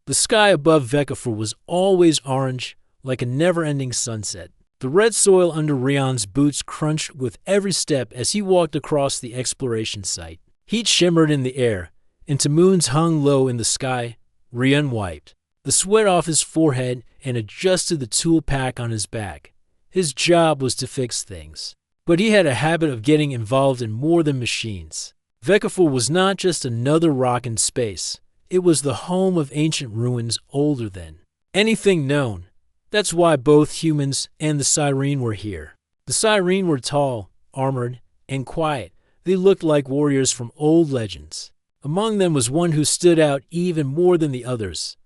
The sky above Vekafor was always orange, like a never-ending sunset. The red soil under Rion's boots crunched with every step as he walked across the exploration site. Heat shimmered in the air, and moons hung low in the sky. Rion wiped the sweat off his forehead and adjusted the tool pack on his back. His job was to fix things, but he had a habit of getting involved in more than machines. Vekafor was not just another rock in space. It was the home of ancient ruins older than anything known. That's why both humans and the Siren were here. The Siren were tall, armored, and quiet. They looked like warriors from old legends. Among them was one who stood out even more than the others.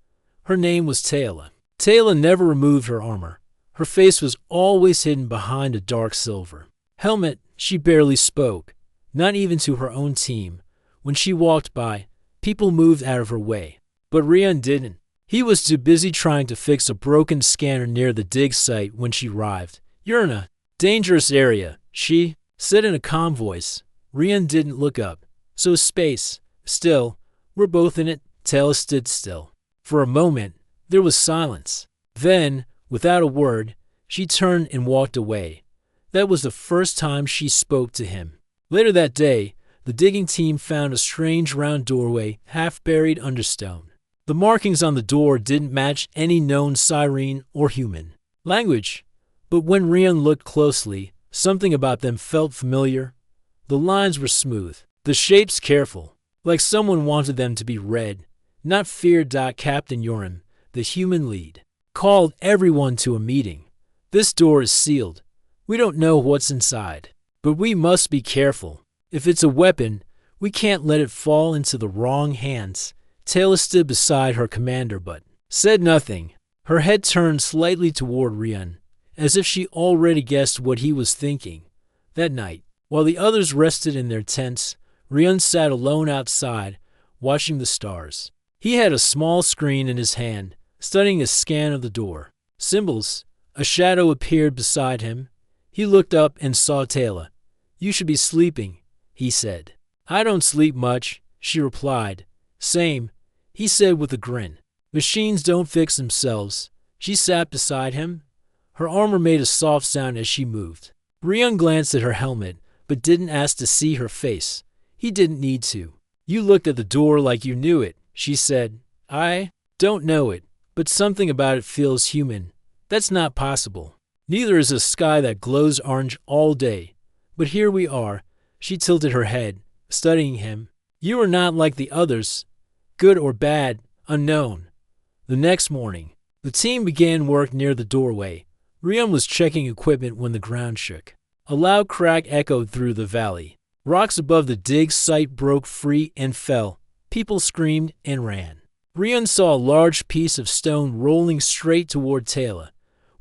Her name was Taela. Taela never removed her armor. Her face was always hidden behind a dark silver helmet. She barely spoke, not even to her own team. When she walked by, people moved out of her way. But Rion didn't. He was too busy trying to fix a broken scanner near the dig site when she arrived. "You're in a dangerous area," she said in a calm voice. Rion didn't look up. "So space. Still, we're both in it." Taela stood still. For a moment, there was silence. Then, without a word, she turned and walked away. That was the first time she spoke to him. Later that day, the digging team found a strange round doorway half buried under stone. The markings on the door didn't match any known Siren or human language, but when Rion looked closely, something about them felt familiar. The lines were smooth, the shapes careful, like someone wanted them to be read. "Not fear." Captain Yoram, the human lead, called everyone to a meeting. "This door is sealed. We don't know what's inside, but we must be careful. If it's a weapon, we can't let it fall into the wrong hands." Taela stood beside her commander but said nothing. Her head turned slightly toward Rion, as if she already guessed what he was thinking. That night, while the others rested in their tents, Rion sat alone outside, watching the stars. He had a small screen in his hand, studying a scan of the door. Symbols. A shadow appeared beside him. He looked up and saw Taela. "You should be sleeping," he said. "I don't sleep much," she replied. "Same," he said with a grin. "Machines don't fix themselves." She sat beside him. Her armor made a soft sound as she moved. Rion glanced at her helmet, but didn't ask to see her face. He didn't need to. "You looked at the door like you knew it," she said. "I don't know it, but something about it feels human. That's not possible. Neither is a sky that glows orange all day. But here we are." She tilted her head, studying him. "You are not like the others. Good or bad, unknown." The next morning, the team began work near the doorway. Rion was checking equipment when the ground shook. A loud crack echoed through the valley. Rocks above the dig site broke free and fell. People screamed and ran. Rion saw a large piece of stone rolling straight toward Taela.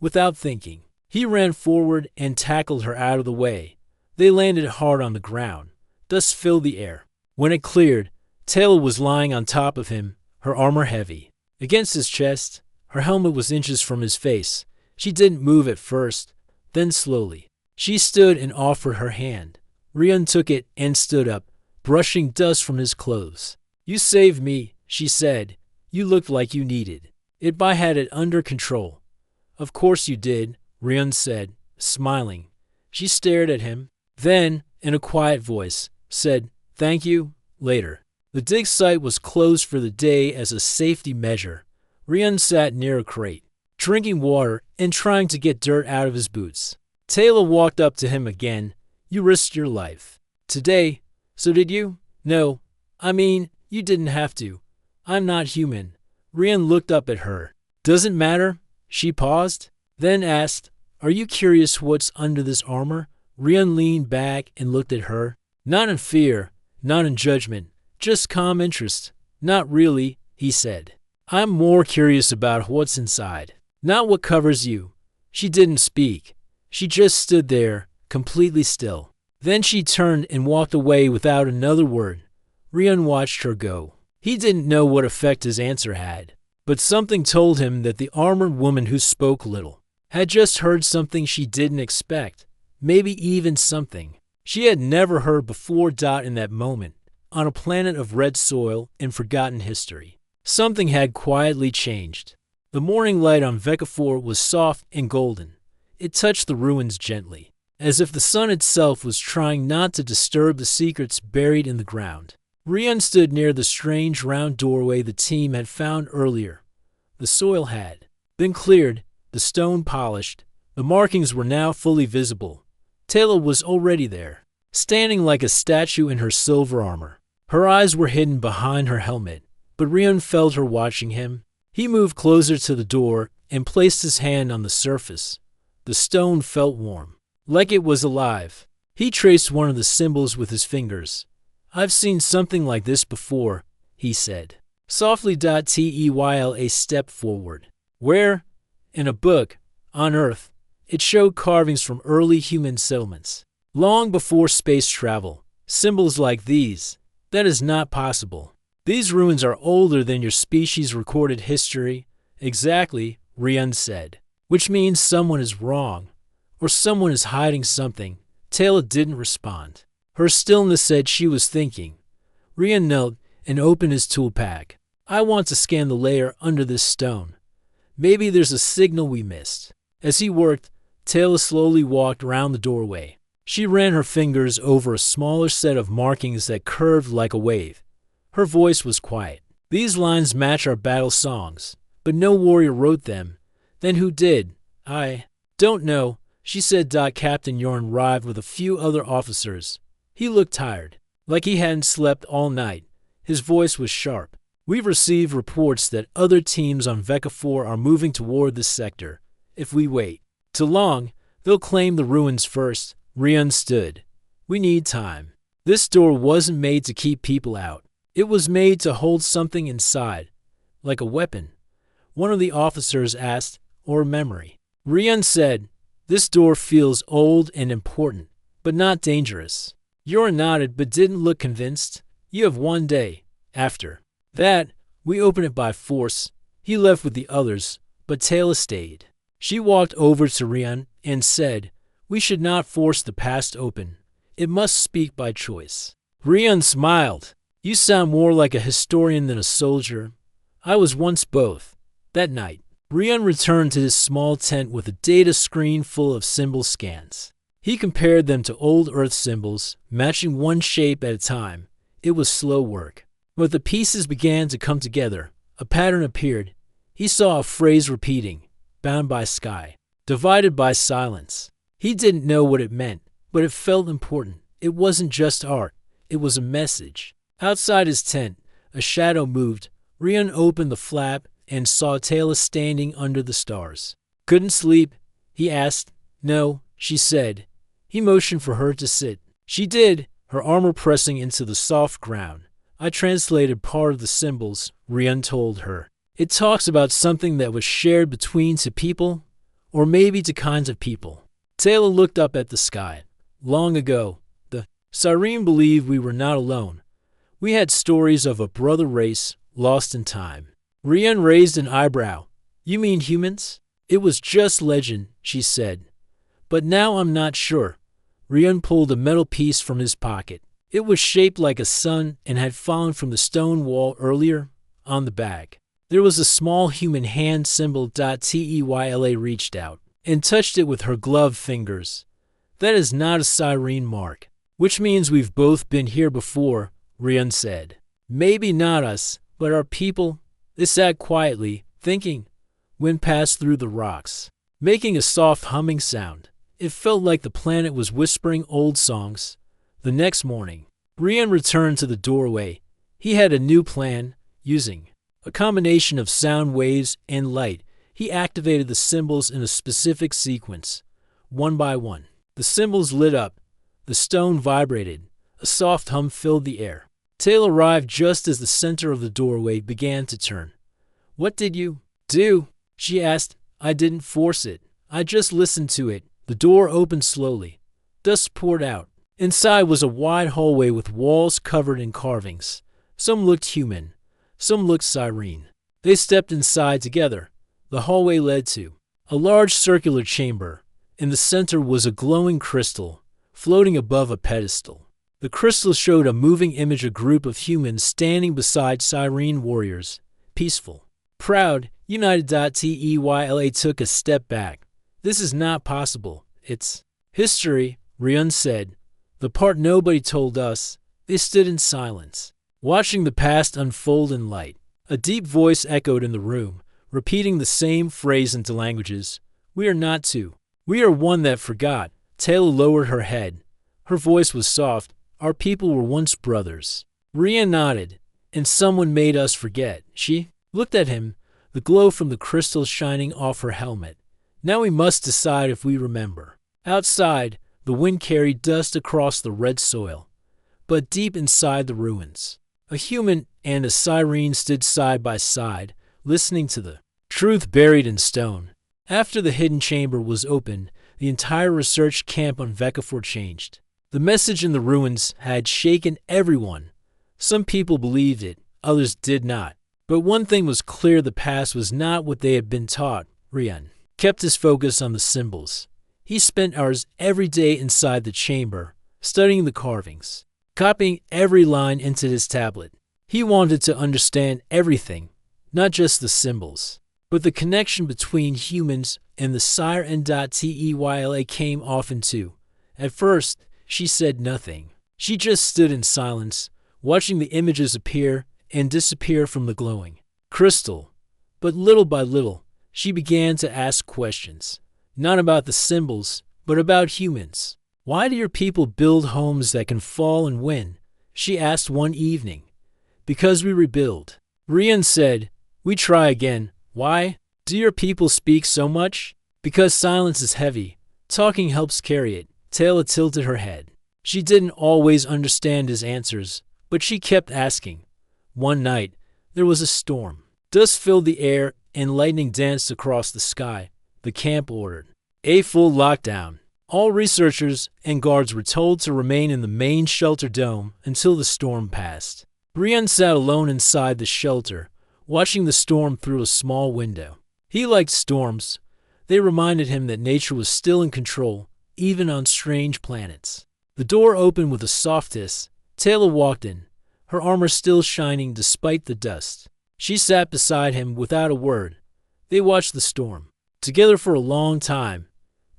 Without thinking, he ran forward and tackled her out of the way. They landed hard on the ground. Dust filled the air. When it cleared, Taela was lying on top of him, her armor heavy against his chest. Her helmet was inches from his face. She didn't move at first. Then slowly, she stood and offered her hand. Rion took it and stood up, brushing dust from his clothes. "You saved me," she said. "You looked like you needed it, but I had it under control." "Of course you did," Rion said, smiling. She stared at him, then, in a quiet voice, said, "Thank you, later." The dig site was closed for the day as a safety measure. Rion sat near a crate, drinking water and trying to get dirt out of his boots. Taela walked up to him again. "You risked your life today, so did you?" "No, I mean, you didn't have to. I'm not human." Rion looked up at her. "Doesn't matter." She paused, then asked, "Are you curious what's under this armor?" Rion leaned back and looked at her. Not in fear, not in judgment, just calm interest. "Not really," he said. "I'm more curious about what's inside, not what covers you." She didn't speak. She just stood there, completely still. Then she turned and walked away without another word. Rion watched her go. He didn't know what effect his answer had, but something told him that the armored woman who spoke little had just heard something she didn't expect, maybe even something she had never heard before. In that moment, on a planet of red soil and forgotten history, Something had quietly changed. The morning light on Vecca 4 was soft and golden. It touched the ruins gently, as if the sun itself was trying not to disturb the secrets buried in the ground. Rian stood near the strange round doorway the team had found earlier. The soil had been cleared, the stone polished. The markings were now fully visible. Taylor was already there, standing like a statue in her silver armor. Her eyes were hidden behind her helmet, but Rian felt her watching him. He moved closer to the door and placed his hand on the surface. The stone felt warm, like it was alive. He traced one of the symbols with his fingers. "I've seen something like this before," he said. Softly. Teyla stepped forward. "Where?" "In a book. On Earth." It showed carvings from early human settlements. Long before space travel. Symbols like these. That is not possible. These ruins are older than your species' recorded history. Exactly, Rian said. Which means someone is wrong. Or someone is hiding something. Taylor didn't respond. Her stillness said she was thinking. Rian knelt and opened his tool pack. "I want to scan the layer under this stone. Maybe there's a signal we missed." As he worked, Taylor slowly walked around the doorway. She ran her fingers over a smaller set of markings that curved like a wave. Her voice was quiet. "These lines match our battle songs, but no warrior wrote them. Then who did?" "I don't know," she said. Captain Yorn arrived with a few other officers. He looked tired, like he hadn't slept all night. His voice was sharp. "We've received reports that other teams on Vecca 4 are moving toward this sector. If we wait too long, they'll claim the ruins first." Rian stood. "We need time. This door wasn't made to keep people out. It was made to hold something inside, like a weapon." One of the officers asked, "Or a memory?" Rian said, "This door feels old and important, but not dangerous." Yorn nodded but didn't look convinced. "You have one day. After that, we open it by force." He left with the others, but Taylor stayed. She walked over to Rian and said, "We should not force the past open. It must speak by choice." Rian smiled. "You sound more like a historian than a soldier." "I was once both." That night, Rian returned to his small tent with a data screen full of symbol scans. He compared them to old Earth symbols, matching one shape at a time. It was slow work. But the pieces began to come together. A pattern appeared. He saw a phrase repeating, "Bound by sky, divided by silence." He didn't know what it meant, but it felt important. It wasn't just art. It was a message. Outside his tent, a shadow moved. Rian opened the flap and saw Taylor standing under the stars. "Couldn't sleep?" he asked. "No," she said. He motioned for her to sit. She did, her armor pressing into the soft ground. "I translated part of the symbols," Rian told her. "It talks about something that was shared between two people, or maybe two kinds of people." Taylor looked up at the sky. "Long ago, the Siren believed we were not alone. We had stories of a brother race lost in time." Rian raised an eyebrow. "You mean humans?" "It was just legend," she said. "But now I'm not sure." Rian pulled a metal piece from his pocket. It was shaped like a sun and had fallen from the stone wall earlier. On the back, there was a small human hand symbol. Teyla reached out and touched it with her gloved fingers. "That is not a Siren mark." "Which means we've both been here before," Rian said. "Maybe not us, but our people." They sat quietly, thinking. Wind passed through the rocks, making a soft humming sound. It felt like the planet was whispering old songs. The next morning, Rian returned to the doorway. He had a new plan. Using a combination of sound waves and light, he activated the symbols in a specific sequence. One by one, the symbols lit up. The stone vibrated. A soft hum filled the air. Taylor arrived just as the center of the doorway began to turn. "What did you do?" she asked. "I didn't force it. I just listened to it." The door opened slowly. Dust poured out. Inside was a wide hallway with walls covered in carvings. Some looked human. Some looked Siren. They stepped inside together. The hallway led to a large circular chamber. In the center was a glowing crystal, floating above a pedestal. The crystal showed a moving image, a group of humans standing beside Siren warriors. peaceful. Proud, United.Teyla took a step back. This is not possible. It's history, Ryun said. The part nobody told us. They stood in silence, watching the past unfold in light. A deep voice echoed in the room, repeating the same phrase into languages. We are not two. We are one that forgot. Taylor lowered her head. Her voice was soft. Our people were once brothers. Ria nodded. And someone made us forget. She looked at him, the glow from the crystals shining off her helmet. Now we must decide if we remember. Outside, the wind carried dust across the red soil. But deep inside the ruins, a human and a siren stood side by side, listening to the truth buried in stone. After the hidden chamber was opened, the entire research camp on Vekafor changed. The message in the ruins had shaken everyone. Some people believed it, others did not. But one thing was clear: the past was not what they had been taught. Rian kept his focus on the symbols. He spent hours every day inside the chamber, studying the carvings, copying every line into his tablet. He wanted to understand everything, not just the symbols. But the connection between humans and the Siren.Teyla came often too. At first, she said nothing. She just stood in silence, watching the images appear and disappear from the glowing crystal. But little by little, she began to ask questions, not about the symbols, but about humans. Why do your people build homes that can fall and win? She asked one evening. Because we rebuild. Rian said, we try again. Why? Do your people speak so much? Because silence is heavy. Talking helps carry it. Taylor tilted her head. She didn't always understand his answers, but she kept asking. One night, there was a storm. Dust filled the air and lightning danced across the sky. The camp ordered a full lockdown. All researchers and guards were told to remain in the main shelter dome until the storm passed. Brian sat alone inside the shelter, watching the storm through a small window. He liked storms. They reminded him that nature was still in control, even on strange planets. The door opened with a soft hiss. Taylor walked in, her armor still shining despite the dust. She sat beside him without a word. They watched the storm together for a long time.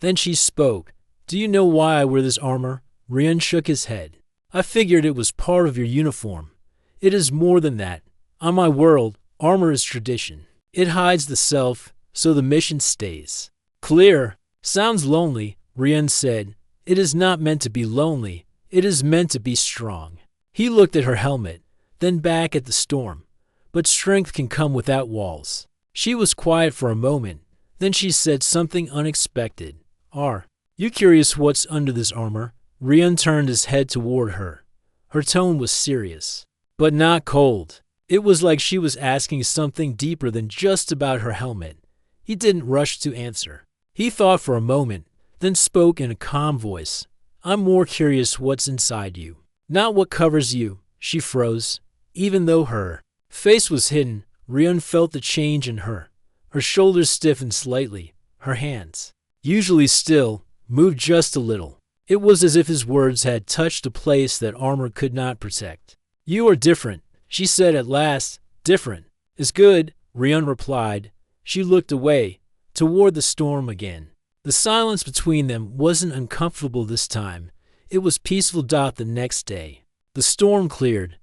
Then she spoke. Do you know why I wear this armor? Rian shook his head. I figured it was part of your uniform. It is more than that. On my world, armor is tradition. It hides the self, so the mission stays. Clear. Sounds lonely, Rian said. It is not meant to be lonely. It is meant to be strong. He looked at her helmet, then back at the storm. But strength can come without walls. She was quiet for a moment. Then she said something unexpected. Are you curious what's under this armor? Rian turned his head toward her. Her tone was serious, but not cold. It was like she was asking something deeper than just about her helmet. He didn't rush to answer. He thought for a moment, then spoke in a calm voice. I'm more curious what's inside you, not what covers you. She froze. Even though her face was hidden, Rian felt the change in her. Her shoulders stiffened slightly. Her hands, usually still, moved just a little. It was as if his words had touched a place that armor could not protect. You are different, she said at last. Different is good, Rian replied. She looked away, toward the storm again. The silence between them wasn't uncomfortable this time. It was peaceful. The next day, the storm cleared.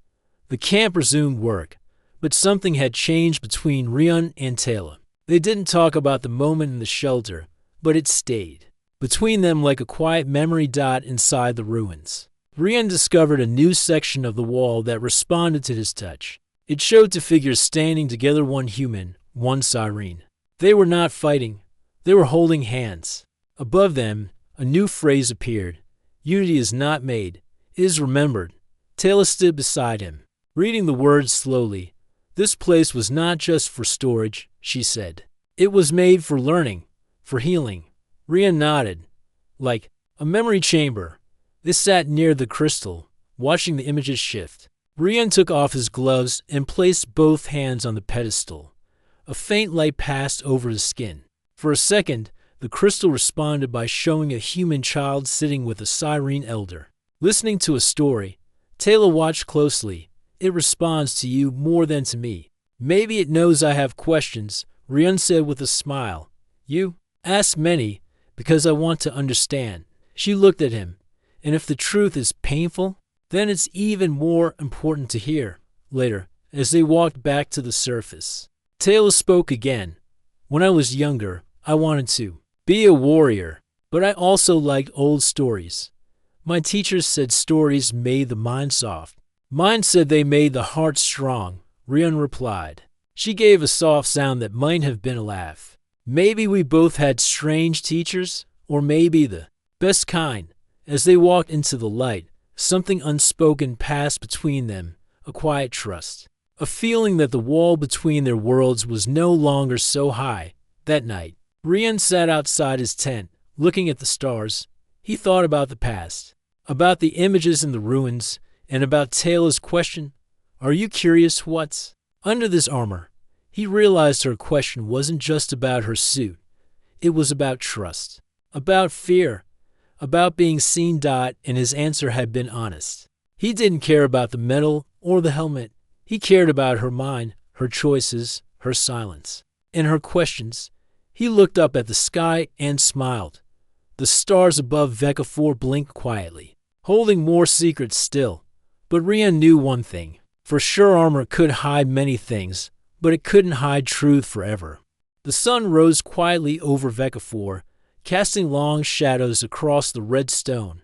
The camp resumed work, but something had changed between Rian and Taylor. They didn't talk about the moment in the shelter, but it stayed between them like a quiet memory inside the ruins. Rian discovered a new section of the wall that responded to his touch. It showed two figures standing together, one human, one siren. They were not fighting. They were holding hands. Above them, a new phrase appeared. Unity is not made, it is remembered. Taylor stood beside him, reading the words slowly. This place was not just for storage, she said. It was made for learning, for healing. Rian nodded. Like a memory chamber. They sat near the crystal, watching the images shift. Rian took off his gloves and placed both hands on the pedestal. A faint light passed over his skin. For a second, the crystal responded by showing a human child sitting with a siren elder, listening to a story. Taylor watched closely. It responds to you more than to me. Maybe it knows I have questions, Rian said with a smile. You ask many because I want to understand. She looked at him. And if the truth is painful, then it's even more important to hear. Later, as they walked back to the surface, Taylor spoke again. When I was younger, I wanted to be a warrior, but I also liked old stories. My teachers said stories made the mind soft. Mine said they made the heart strong, Rian replied. She gave a soft sound that might have been a laugh. Maybe we both had strange teachers, or maybe the best kind. As they walked into the light, something unspoken passed between them, a quiet trust. A feeling that the wall between their worlds was no longer so high. That night, Rian sat outside his tent, looking at the stars. He thought about the past, about the images in the ruins, and about Taylor's question, "Are you curious what's under this armor?" He realized her question wasn't just about her suit. It was about trust, about fear, about being seen. And his answer had been honest. He didn't care about the metal or the helmet. He cared about her mind, her choices, her silence, and her questions. He looked up at the sky and smiled. The stars above Vecca 4 blinked quietly, holding more secrets still. But Rian knew one thing. For sure, armor could hide many things, but it couldn't hide truth forever. The sun rose quietly over Vecca 4, casting long shadows across the red stone.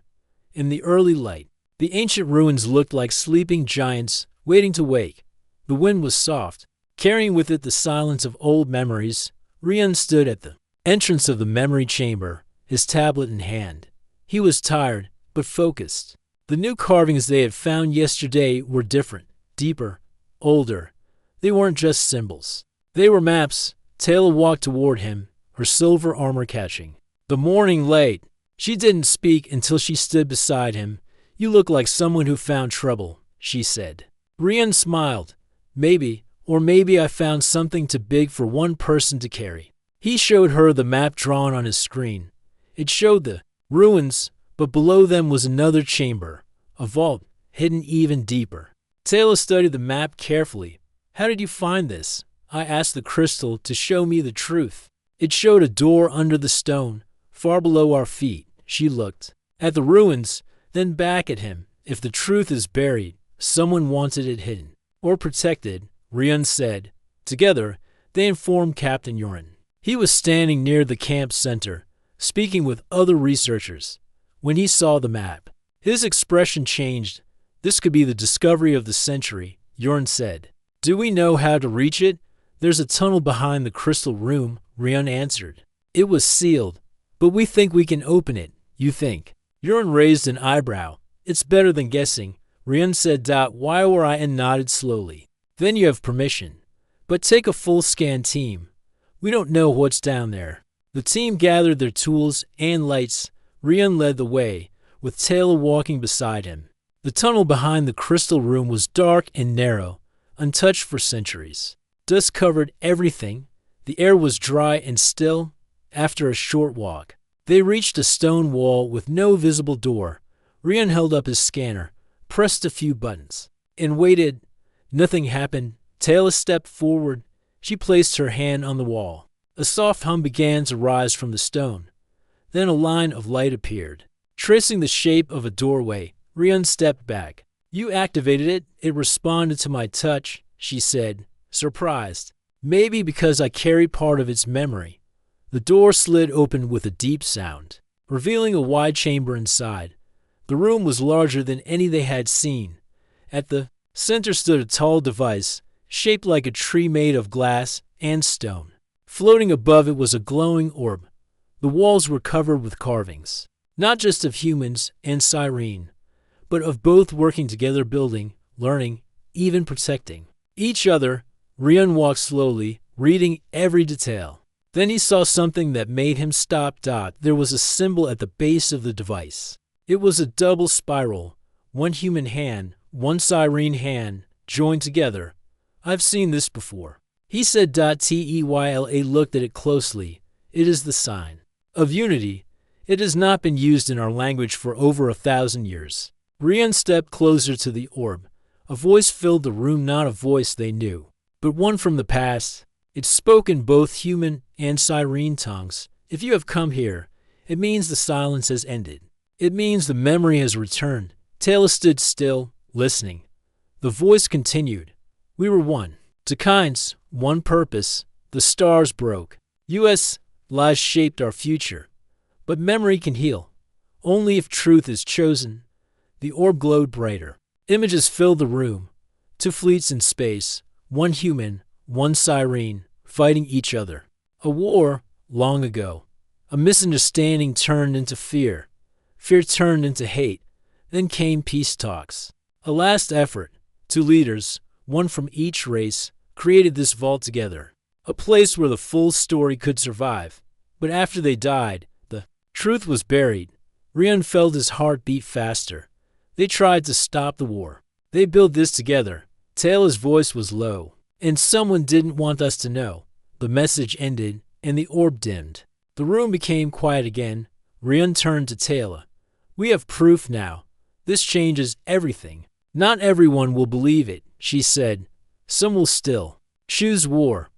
In the early light, the ancient ruins looked like sleeping giants waiting to wake. The wind was soft, carrying with it the silence of old memories. Rian stood at the entrance of the memory chamber, his tablet in hand. He was tired, but focused. The new carvings they had found yesterday were different, deeper, older. They weren't just symbols. They were maps. Taylor walked toward him, her silver armor catching. The morning late. She didn't speak until she stood beside him. "You look like someone who found trouble," she said. Rian smiled. "Maybe, or maybe I found something too big for one person to carry." He showed her the map drawn on his screen. It showed the ruins, but below them was another chamber, a vault, hidden even deeper. Taylor studied the map carefully. "How did you find this?" "I asked the crystal to show me the truth." It showed a door under the stone, far below our feet. She looked at the ruins, then back at him. "If the truth is buried, someone wanted it hidden or protected," Rian said. Together, they informed Captain Yorin. He was standing near the camp center, speaking with other researchers. When he saw the map, his expression changed. "This could be the discovery of the century," Yorin said. "Do we know how to reach it?" "There's a tunnel behind the crystal room," Rian answered. "It was sealed, but we think we can open it." "You think?" Yorin raised an eyebrow. "It's better than guessing," Rian said. "Why were I?" and nodded slowly. "Then you have permission. But take a full scan team. We don't know what's down there." The team gathered their tools and lights. Rian led the way, with Taylor walking beside him. The tunnel behind the crystal room was dark and narrow, untouched for centuries. Dust covered everything. The air was dry and still. After a short walk, they reached a stone wall with no visible door. Rian held up his scanner, pressed a few buttons, and waited. Nothing happened. Taylor stepped forward. She placed her hand on the wall. A soft hum began to rise from the stone. Then a line of light appeared, tracing the shape of a doorway. Rian stepped back. "You activated it." "It responded to my touch," she said, surprised. "Maybe because I carried part of its memory." The door slid open with a deep sound, revealing a wide chamber inside. The room was larger than any they had seen. At the center stood a tall device, shaped like a tree made of glass and stone. Floating above it was a glowing orb. The walls were covered with carvings, not just of humans and Cyrene, but of both working together, building, learning, even protecting each other. Rian walked slowly, reading every detail. Then he saw something that made him stop. There was a symbol at the base of the device. It was a double spiral, one human hand, one Cyrene hand, joined together. "I've seen this before," he said. Teyla looked at it closely. "It is the sign of unity. It has not been used in our language for over 1,000 years." Rian stepped closer to the orb. A voice filled the room, not a voice they knew, but one from the past. It spoke in both human and siren tongues. If you have come here, it means the silence has ended. It means the memory has returned. Taylor stood still, listening. The voice continued. We were one. Two kinds, one purpose. The stars broke. U.S. lies shaped our future. But memory can heal. Only if truth is chosen. The orb glowed brighter. Images filled the room. Two fleets in space. One human, one siren, fighting each other. A war, long ago. A misunderstanding turned into fear. Fear turned into hate. Then came peace talks. A last effort. Two leaders, one from each race, created this vault together. A place where the full story could survive. But after they died, the truth was buried. Rian felt his heart beat faster. They tried to stop the war. They built this together. Taylor's voice was low. And someone didn't want us to know. The message ended, and the orb dimmed. The room became quiet again. Rian turned to Taylor. We have proof now. This changes everything. Not everyone will believe it, she said. Some will still choose war.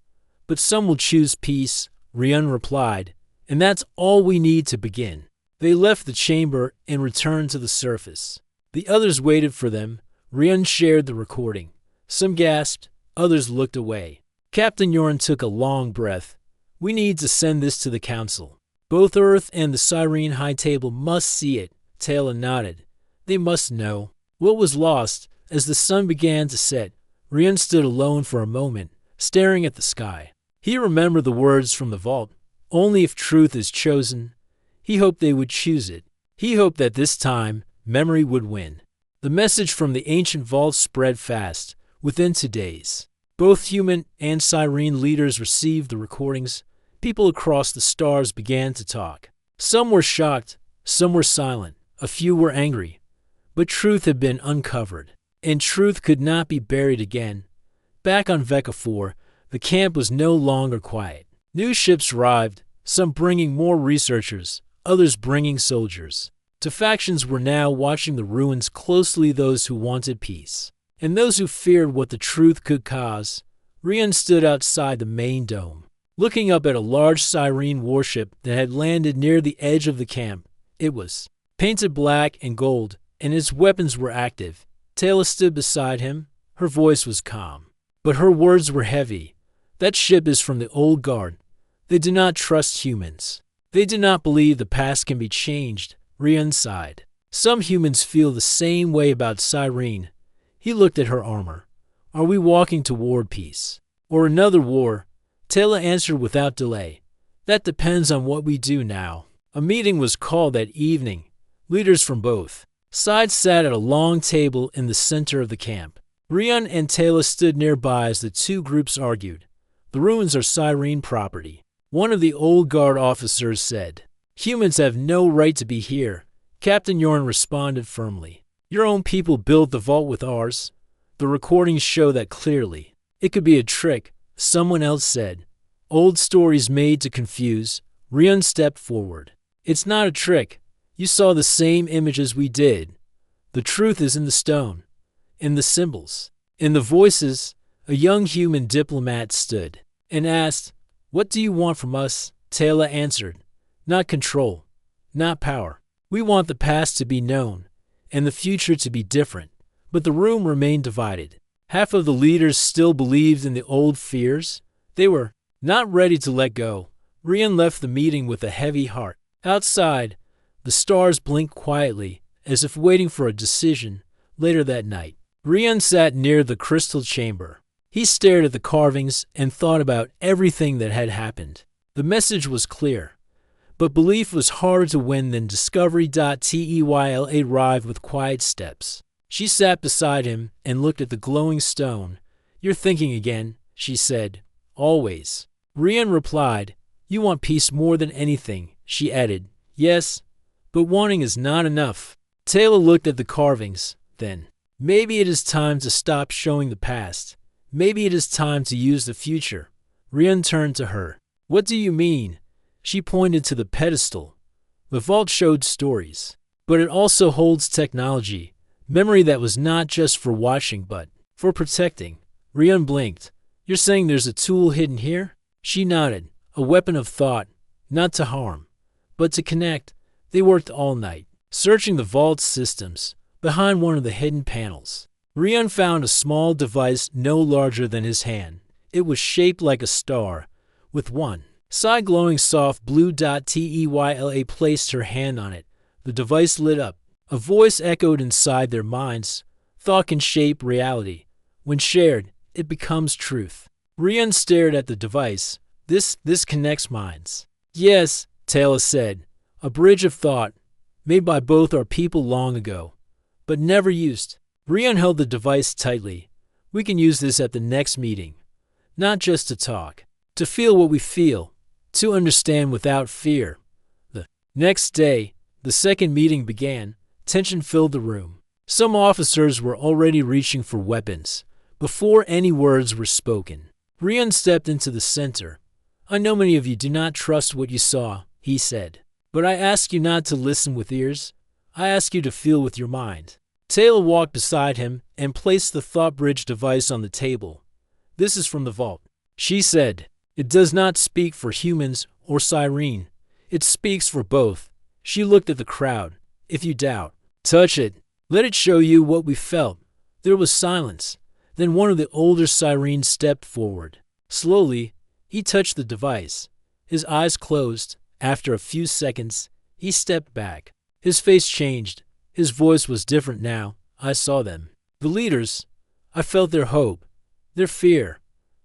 But some will choose peace, Rian replied. And that's all we need to begin. They left the chamber and returned to the surface. The others waited for them. Rian shared the recording. Some gasped, others looked away. Captain Yorn took a long breath. We need to send this to the council. Both Earth and the Siren High Table must see it, Taylor nodded. They must know. What was lost, as the sun began to set, Rian stood alone for a moment, staring at the sky. He remembered the words from the vault. Only if truth is chosen. He hoped they would choose it. He hoped that this time, memory would win. The message from the ancient vault spread fast. Within 2 days, both human and siren leaders received the recordings. People across the stars began to talk. Some were shocked, some were silent, a few were angry. But truth had been uncovered, and truth could not be buried again. Back on Vecca 4, the camp was no longer quiet. New ships arrived, some bringing more researchers, others bringing soldiers. Two factions were now watching the ruins closely, those who wanted peace, and those who feared what the truth could cause. Rian stood outside the main dome, looking up at a large siren warship that had landed near the edge of the camp. It was painted black and gold, and its weapons were active. Taylor stood beside him. Her voice was calm, but her words were heavy. That ship is from the old guard. They do not trust humans. They do not believe the past can be changed. Rian sighed. Some humans feel the same way about Siren. He looked at her armor. Are we walking toward peace? Or another war? Taylor answered without delay. That depends on what we do now. A meeting was called that evening. Leaders from both sides sat at a long table in the center of the camp. Rian and Taylor stood nearby as the two groups argued. The ruins are Siren property. One of the old guard officers said. Humans have no right to be here. Captain Yorn responded firmly. Your own people built the vault with ours. The recordings show that clearly. It could be a trick, someone else said. Old stories made to confuse. Rian stepped forward. It's not a trick. You saw the same images we did. The truth is in the stone, in the symbols, in the voices. A young human diplomat stood and asked, What do you want from us? Taylor answered, Not control, not power. We want the past to be known and the future to be different. But the room remained divided. Half of the leaders still believed in the old fears. They were not ready to let go. Rian left the meeting with a heavy heart. Outside, the stars blinked quietly, as if waiting for a decision. Later that night, Rian sat near the crystal chamber. He stared at the carvings and thought about everything that had happened. The message was clear, but belief was harder to win than discovery. Teyla arrived with quiet steps. She sat beside him and looked at the glowing stone. You're thinking again, she said. Always. Rian replied, You want peace more than anything, she added. Yes, but wanting is not enough. Taylor looked at the carvings, then. Maybe it is time to stop showing the past. Maybe it is time to use the future. Rian turned to her. What do you mean? She pointed to the pedestal. The vault showed stories, but it also holds technology, memory that was not just for watching but for protecting. Rian blinked. You're saying there's a tool hidden here? She nodded. A weapon of thought, not to harm, but to connect. They worked all night, searching the vault's systems. Behind one of the hidden panels, Rian found a small device no larger than his hand. It was shaped like a star, with one side glowing soft blue dot. Teyla placed her hand on it. The device lit up. A voice echoed inside their minds. Thought can shape reality. When shared, it becomes truth. Rian stared at the device. This connects minds. Yes, Teyla said. A bridge of thought, made by both our people long ago, but never used. Rian held the device tightly. We can use this at the next meeting. Not just to talk, to feel what we feel, to understand without fear. The next day, the second meeting began. Tension filled the room. Some officers were already reaching for weapons, before any words were spoken. Rian stepped into the center. I know many of you do not trust what you saw, he said. But I ask you not to listen with ears. I ask you to feel with your mind. Teyla walked beside him and placed the Thought Bridge device on the table. This is from the vault, she said. It does not speak for humans or Cyrene. It speaks for both. She looked at the crowd. If you doubt, touch it. Let it show you what we felt. There was silence. Then one of the older Cyrenes stepped forward. Slowly, he touched the device. His eyes closed. After a few seconds, he stepped back. His face changed. His voice was different now. I saw them. The leaders. I felt their hope, their fear,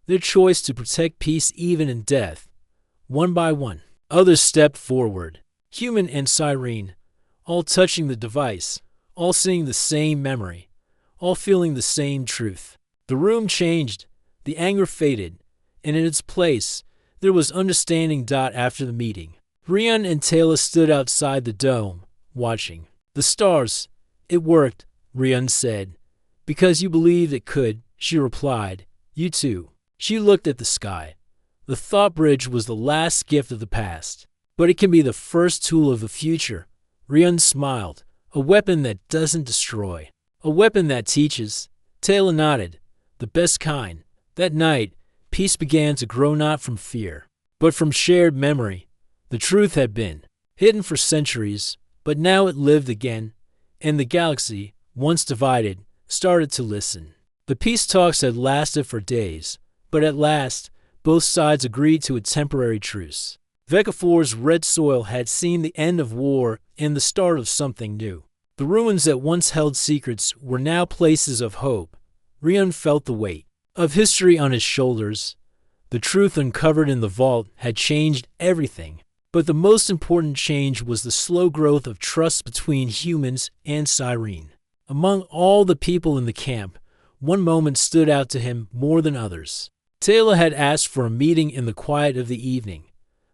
their choice to protect peace even in death. One by one, others stepped forward. Human and Cyrene, all touching the device, all seeing the same memory, all feeling the same truth. The room changed. The anger faded, and in its place, there was understanding. After the meeting, Rian and Teyla stood outside the dome, watching. The stars. It worked, Rian said. Because you believed it could, she replied. You too. She looked at the sky. The Thought Bridge was the last gift of the past, but it can be the first tool of the future. Rian smiled. A weapon that doesn't destroy. A weapon that teaches. Teyla nodded. The best kind. That night, peace began to grow not from fear, but from shared memory. The truth had been hidden for centuries, but now it lived again, and the galaxy, once divided, started to listen. The peace talks had lasted for days, but at last, both sides agreed to a temporary truce. Vekafor's red soil had seen the end of war and the start of something new. The ruins that once held secrets were now places of hope. Rian felt the weight of history on his shoulders. The truth uncovered in the vault had changed everything. But the most important change was the slow growth of trust between humans and Cyrene. Among all the people in the camp, one moment stood out to him more than others. Teyla had asked for a meeting in the quiet of the evening.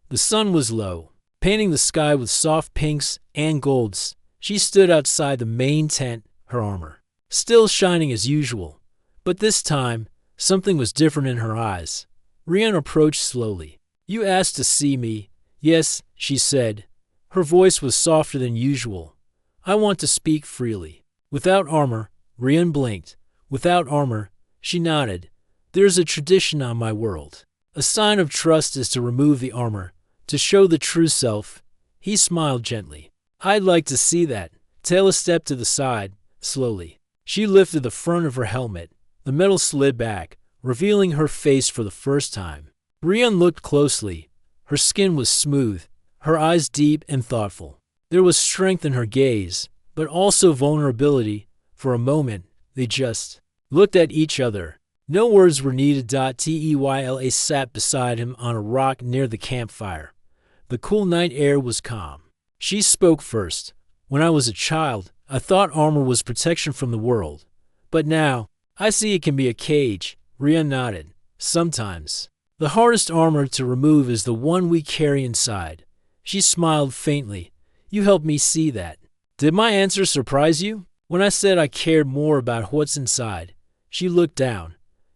The sun was low, painting the sky with soft pinks and golds. She stood outside the main tent, her armor still shining as usual. But this time, something was different in her eyes. Rian approached slowly. You asked to see me. Yes, she said. Her voice was softer than usual. I want to speak freely. Without armor, Rian blinked. Without armor, she nodded. There's a tradition on my world. A sign of trust is to remove the armor, to show the true self. He smiled gently. I'd like to see that. Teyla stepped to the side, slowly. She lifted the front of her helmet. The metal slid back, revealing her face for the first time. Rian looked closely. Her skin was smooth, her eyes deep and thoughtful. There was strength in her gaze, but also vulnerability. For a moment, they just looked at each other. No words were needed. Teyla sat beside him on a rock near the campfire. The cool night air was calm. She spoke first. When I was a child, I thought armor was protection from the world. But now, I see it can be a cage. Rian nodded. Sometimes. The hardest armor to remove is the one we carry inside. She smiled faintly. You helped me see that. Did my answer surprise you? When I said I cared more about what's inside, she looked down.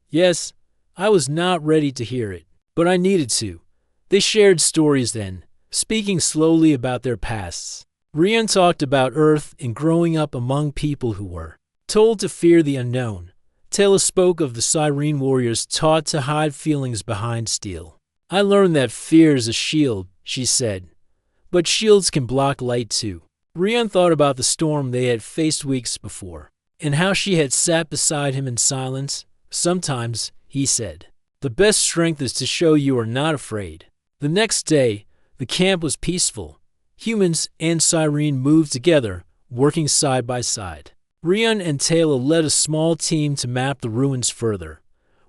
Yes, I was not ready to hear it, but I needed to. They shared stories then, speaking slowly about their pasts. Rian talked about Earth and growing up among people who were told to fear the unknown. Taylor spoke of the Cyrene warriors taught to hide feelings behind steel. I learned that fear is a shield, she said. But shields can block light too. Rian thought about the storm they had faced weeks before, and how she had sat beside him in silence. Sometimes, he said, the best strength is to show you are not afraid. The next day, the camp was peaceful. Humans and Cyrene moved together, working side by side. Rian and Taylor led a small team to map the ruins further.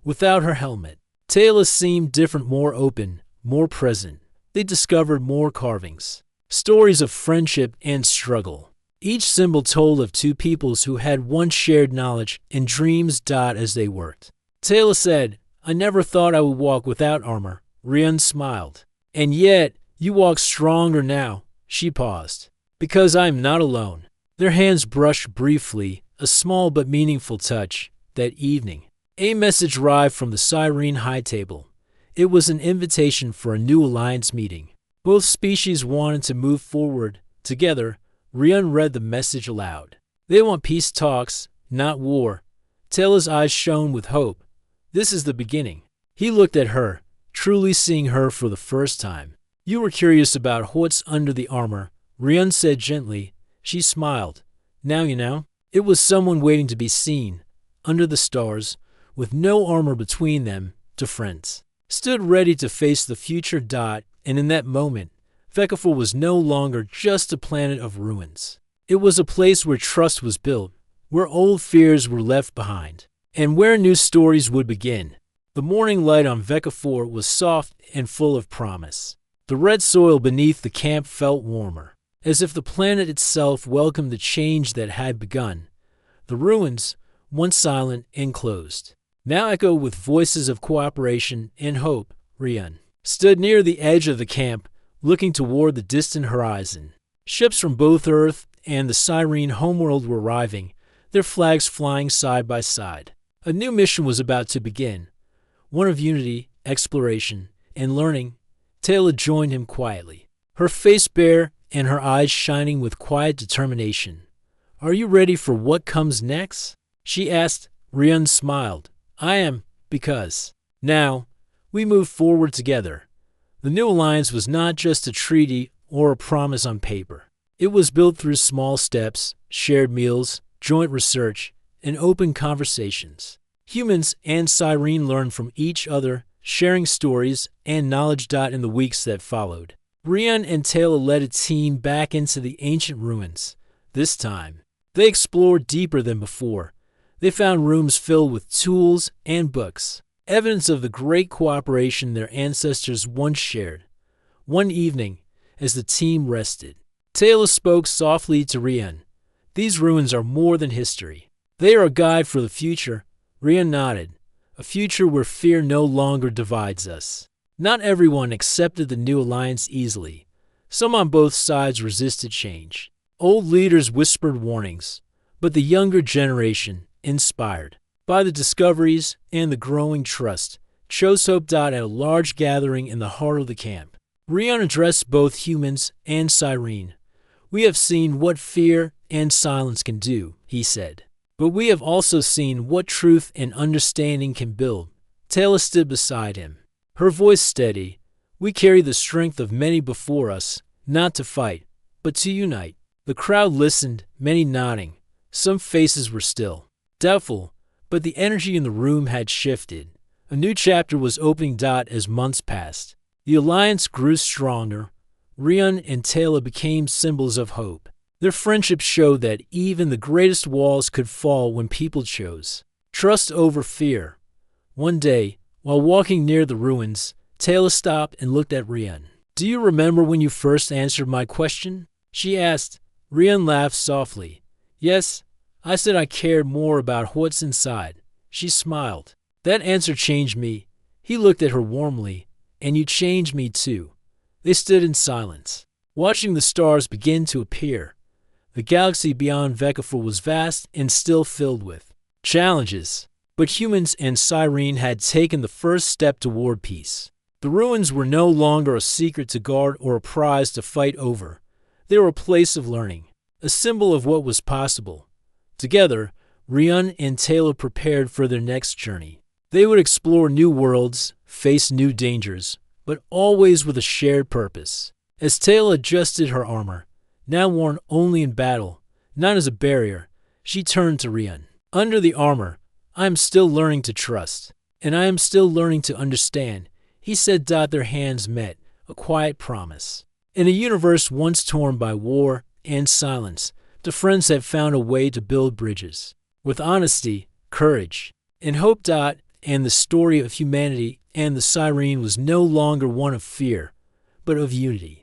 Without her helmet, Taylor seemed different, more open, more present. They discovered more carvings, stories of friendship and struggle. Each symbol told of two peoples who had one shared knowledge and dreams. As they worked, Taylor said, I never thought I would walk without armor. Rian smiled. And yet, you walk stronger now. She paused. Because I am not alone. Their hands brushed briefly, a small but meaningful touch. That evening, a message arrived from the Cyrene High Table. It was an invitation for a new alliance meeting. Both species wanted to move forward together. Rian read the message aloud. They want peace talks, not war. Taylor's eyes shone with hope. This is the beginning. He looked at her, truly seeing her for the first time. You were curious about what's under the armor, Rian said gently. She smiled. Now you know. It was someone waiting to be seen, under the stars, with no armor between them, two friends stood ready to face the future. And in that moment, Vekafur was no longer just a planet of ruins. It was a place where trust was built, where old fears were left behind, and where new stories would begin. The morning light on Vekafur was soft and full of promise. The red soil beneath the camp felt warmer, as if the planet itself welcomed the change that had begun. The ruins, once silent and closed, now echoed with voices of cooperation and hope. Rian stood near the edge of the camp, looking toward the distant horizon. Ships from both Earth and the Cyrene homeworld were arriving, their flags flying side by side. A new mission was about to begin, one of unity, exploration, and learning. Taylor joined him quietly, her face bare and her eyes shining with quiet determination. Are you ready for what comes next? She asked. Rian smiled. I am, because now we move forward together. The new alliance was not just a treaty or a promise on paper. It was built through small steps, shared meals, joint research, and open conversations. Humans and Cyrene learned from each other, sharing stories and knowledge. In the weeks that followed, Rian and Taylor led a team back into the ancient ruins. This time, they explored deeper than before. They found rooms filled with tools and books, evidence of the great cooperation their ancestors once shared. One evening, as the team rested, Taylor spoke softly to Rian. These ruins are more than history. They are a guide for the future. Rian nodded. A future where fear no longer divides us. Not everyone accepted the new alliance easily. Some on both sides resisted change. Old leaders whispered warnings, but the younger generation, inspired by the discoveries and the growing trust, chose hope. At a large gathering in the heart of the camp, Rian addressed both humans and Cyrene. We have seen what fear and silence can do, he said, but we have also seen what truth and understanding can build. Taylor stood beside him, her voice steady. We carry the strength of many before us, not to fight, but to unite. The crowd listened, many nodding. Some faces were still doubtful, but the energy in the room had shifted. A new chapter was opening. As months passed, the alliance grew stronger. Rian and Taylor became symbols of hope. Their friendship showed that even the greatest walls could fall when people chose trust over fear. One day, while walking near the ruins, Taylor stopped and looked at Rian. Do you remember when you first answered my question? She asked. Rian laughed softly. Yes, I said I cared more about what's inside. She smiled. That answer changed me. He looked at her warmly. And you changed me too. They stood in silence, watching the stars begin to appear. The galaxy beyond Vekafur was vast and still filled with challenges, but humans and Cyrene had taken the first step toward peace. The ruins were no longer a secret to guard or a prize to fight over. They were a place of learning, a symbol of what was possible. Together, Rian and Taylor prepared for their next journey. They would explore new worlds, face new dangers, but always with a shared purpose. As Taylor adjusted her armor, now worn only in battle, not as a barrier, she turned to Rian. Under the armor, I am still learning to trust, and I am still learning to understand, he said. Their hands met, a quiet promise. In a universe once torn by war and silence, the friends had found a way to build bridges. With honesty, courage, and hope. And the story of humanity and the Siren was no longer one of fear, but of unity.